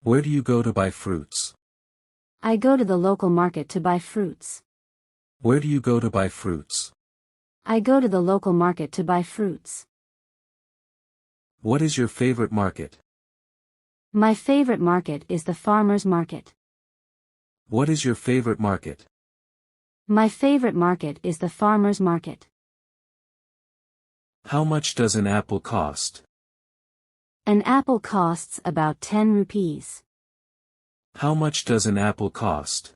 Where do you go to buy fruits? I go to the local market to buy fruits. Where do you go to buy fruits? I go to the local market to buy fruits. What is your favorite market? My favorite market is the farmer's market. What is your favorite market? My favorite market is the farmer's market. How much does an apple cost? An apple costs about 10 rupees. How much does an apple cost?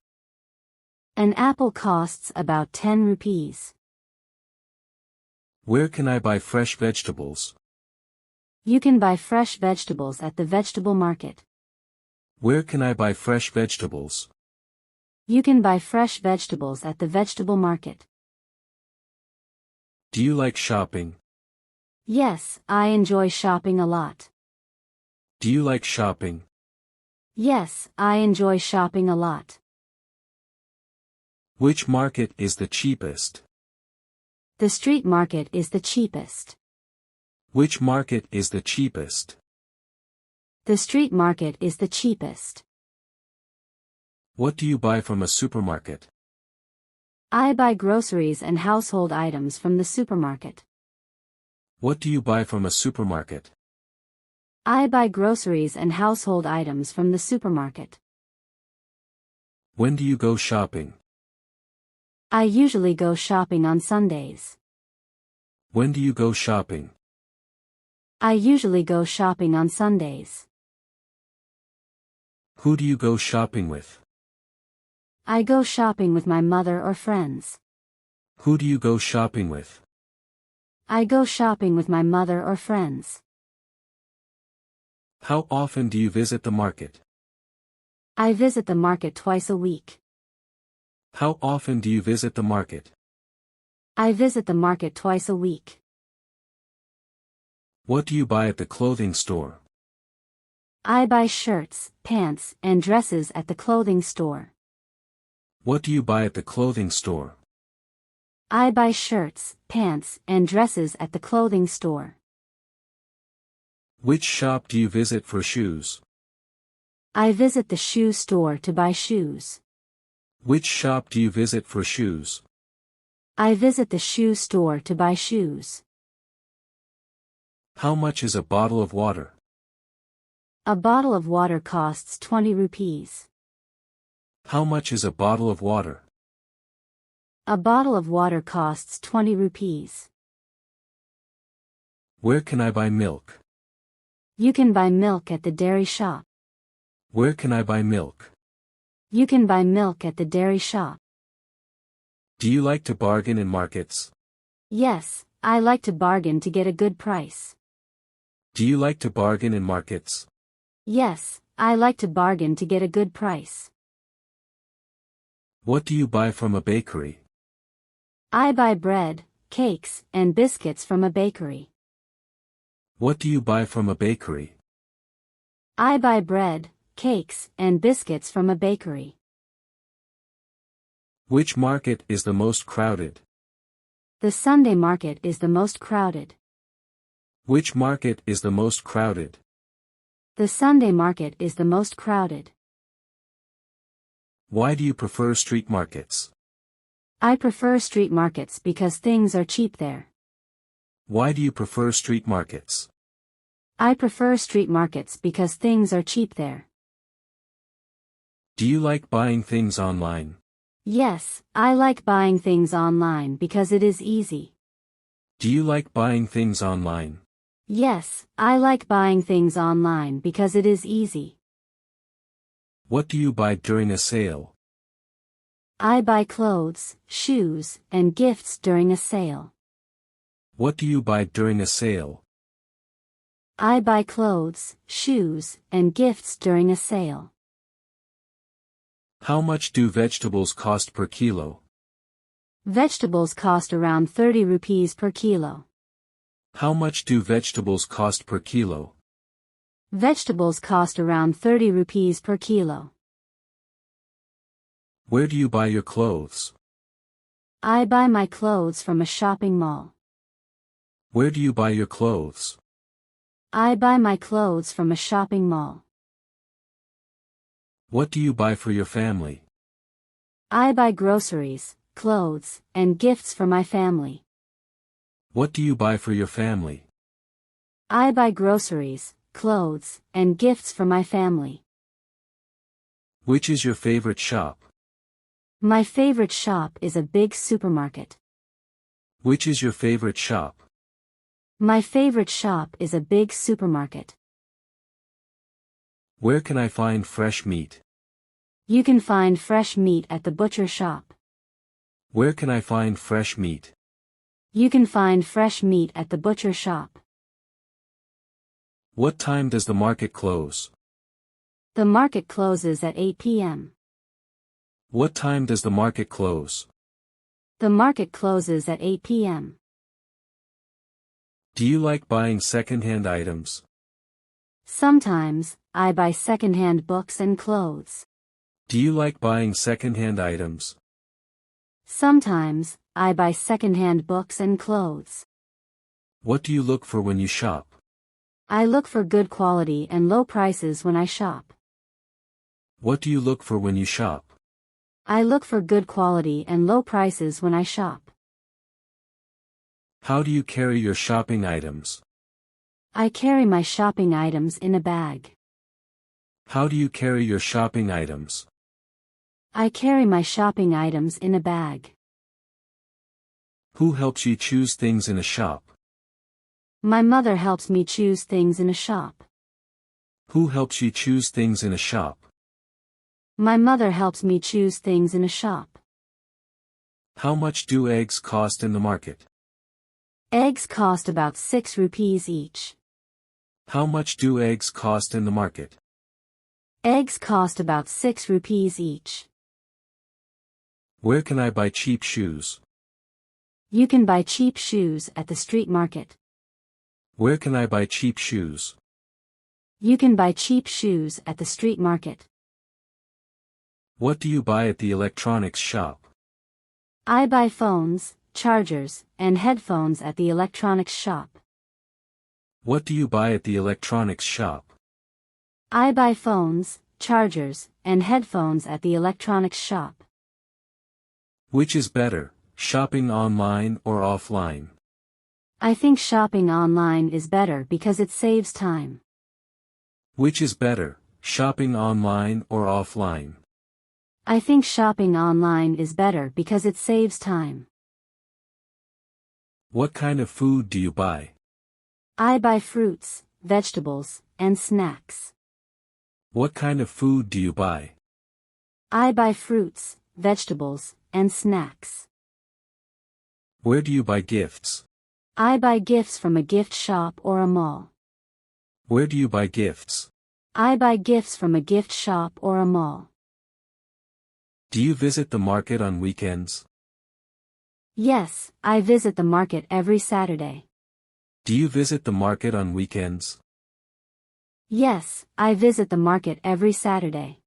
An apple costs about 10 rupees. Where can I buy fresh vegetables? You can buy fresh vegetables at the vegetable market. Where can I buy fresh vegetables? You can buy fresh vegetables at the vegetable market. Do you like shopping? Yes, I enjoy shopping a lot. Do you like shopping? Yes, I enjoy shopping a lot. Which market is the cheapest? The street market is the cheapest. Which market is the cheapest? The street market is the cheapest. What do you buy from a supermarket? I buy groceries and household items from the supermarket. What do you buy from a supermarket? I buy groceries and household items from the supermarket. When do you go shopping? I usually go shopping on Sundays. When do you go shopping? I usually go shopping on Sundays. Who do you go shopping with? I go shopping with my mother or friends. Who do you go shopping with? I go shopping with my mother or friends. How often do you visit the market? I visit the market twice a week. How often do you visit the market? I visit the market twice a week. What do you buy at the clothing store? I buy shirts, pants, and dresses at the clothing store. What do you buy at the clothing store? I buy shirts, pants, and dresses at the clothing store. Which shop do you visit for shoes? I visit the shoe store to buy shoes. Which shop do you visit for shoes? I visit the shoe store to buy shoes. How much is a bottle of water? A bottle of water costs 20 rupees. How much is a bottle of water? A bottle of water costs 20 rupees. Where can I buy milk? You can buy milk at the dairy shop. Where can I buy milk? You can buy milk at the dairy shop. Do you like to bargain in markets? Yes, I like to bargain to get a good price. Do you like to bargain in markets? Yes, I like to bargain to get a good price. What do you buy from a bakery? I buy bread, cakes, and biscuits from a bakery. What do you buy from a bakery? I buy bread, cakes, and biscuits from a bakery. Which market is the most crowded? The Sunday market is the most crowded. Which market is the most crowded? The Sunday market is the most crowded. Why do you prefer street markets? I prefer street markets because things are cheap there. Why do you prefer street markets? I prefer street markets because things are cheap there. Do you like buying things online? Yes, I like buying things online because it is easy. Do you like buying things online? Yes, I like buying things online because it is easy. What do you buy during a sale? I buy clothes, shoes, and gifts during a sale. What do you buy during a sale? I buy clothes, shoes, and gifts during a sale. How much do vegetables cost per kilo? Vegetables cost around 30 rupees per kilo. How much do vegetables cost per kilo? Vegetables cost around 30 rupees per kilo. Where do you buy your clothes? I buy my clothes from a shopping mall. Where do you buy your clothes? I buy my clothes from a shopping mall. What do you buy for your family? I buy groceries, clothes, and gifts for my family. What do you buy for your family? I buy groceries, clothes, and gifts for my family. Which is your favorite shop? My favorite shop is a big supermarket. Which is your favorite shop? My favorite shop is a big supermarket. Where can I find fresh meat? You can find fresh meat at the butcher shop. Where can I find fresh meat? You can find fresh meat at the butcher shop. What time does the market close? The market closes at 8 p.m. What time does the market close? The market closes at 8 p.m. Do you like buying second-hand items? Sometimes, I buy second-hand books and clothes. Do you like buying second-hand items? Sometimes, I buy second-hand books and clothes. What do you look for when you shop? I look for good quality and low prices when I shop. What do you look for when you shop? I look for good quality and low prices when I shop. How do you carry your shopping items? I carry my shopping items in a bag. How do you carry your shopping items? I carry my shopping items in a bag. Who helps you choose things in a shop? My mother helps me choose things in a shop. Who helps you choose things in a shop? My mother helps me choose things in a shop. How much do eggs cost in the market? Eggs cost about 6 rupees each. How much do eggs cost in the market? Eggs cost about 6 rupees each. Where can I buy cheap shoes? You can buy cheap shoes at the street market. Where can I buy cheap shoes? You can buy cheap shoes at the street market. What do you buy at the electronics shop? I buy phones, chargers, and headphones at the electronics shop. What do you buy at the electronics shop? I buy phones, chargers, and headphones at the electronics shop. Which is better, shopping online or offline? I think shopping online is better because it saves time. Which is better, shopping online or offline? I think shopping online is better because it saves time. What kind of food do you buy? I buy fruits, vegetables, and snacks. What kind of food do you buy? I buy fruits, vegetables, and snacks. Where do you buy gifts? I buy gifts from a gift shop or a mall. Where do you buy gifts? I buy gifts from a gift shop or a mall. Do you visit the market on weekends? Yes, I visit the market every Saturday. Do you visit the market on weekends? Yes, I visit the market every Saturday.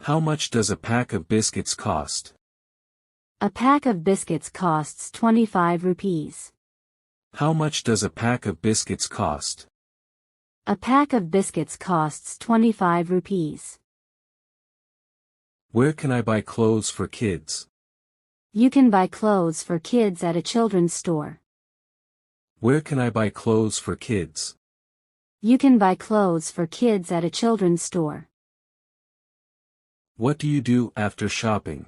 How much does a pack of biscuits cost? A pack of biscuits costs 25 rupees. How much does a pack of biscuits cost? A pack of biscuits costs 25 rupees. Where can I buy clothes for kids? You can buy clothes for kids at a children's store. Where can I buy clothes for kids? You can buy clothes for kids at a children's store. What do you do after shopping?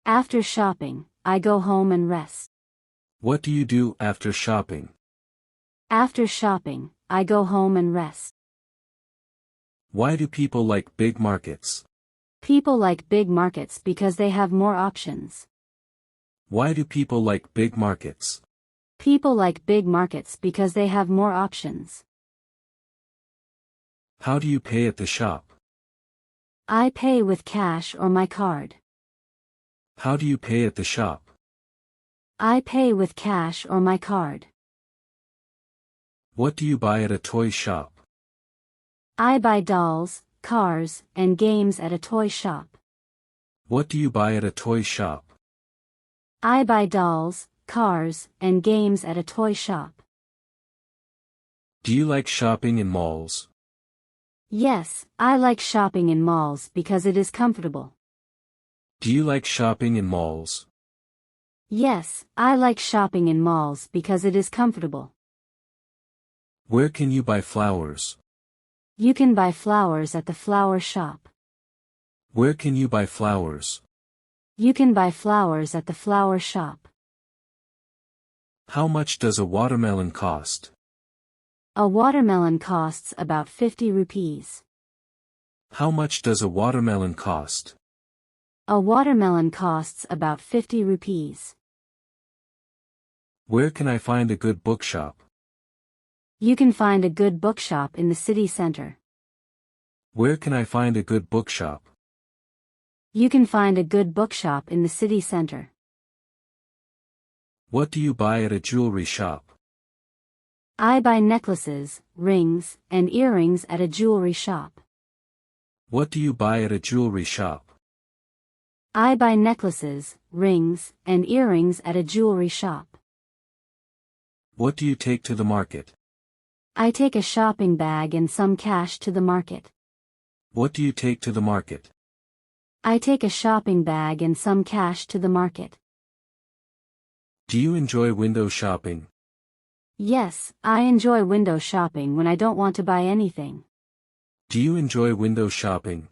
After shopping, I go home and rest. What do you do after shopping? After shopping, I go home and rest. Why do people like big markets? People like big markets because they have more options. Why do people like big markets? People like big markets because they have more options. How do you pay at the shop? I pay with cash or my card. How do you pay at the shop? I pay with cash or my card. What do you buy at a toy shop? I buy dolls, cars, and games at a toy shop. What do you buy at a toy shop? I buy dolls, cars, and games at a toy shop. Do you like shopping in malls? Yes, I like shopping in malls because it is comfortable. Do you like shopping in malls? Yes, I like shopping in malls because it is comfortable. Where can you buy flowers? You can buy flowers at the flower shop. Where can you buy flowers? You can buy flowers at the flower shop. How much does a watermelon cost? A watermelon costs about 50 rupees. How much does a watermelon cost? A watermelon costs about 50 rupees. Where can I find a good bookshop? You can find a good bookshop in the city center. Where can I find a good bookshop? You can find a good bookshop in the city center. What do you buy at a jewelry shop? I buy necklaces, rings, and earrings at a jewelry shop. What do you buy at a jewelry shop? I buy necklaces, rings, and earrings at a jewelry shop. What do you take to the market? I take a shopping bag and some cash to the market. What do you take to the market? I take a shopping bag and some cash to the market. Do you enjoy window shopping? Yes, I enjoy window shopping when I don't want to buy anything. Do you enjoy window shopping?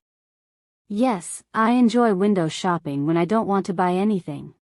Yes, I enjoy window shopping when I don't want to buy anything.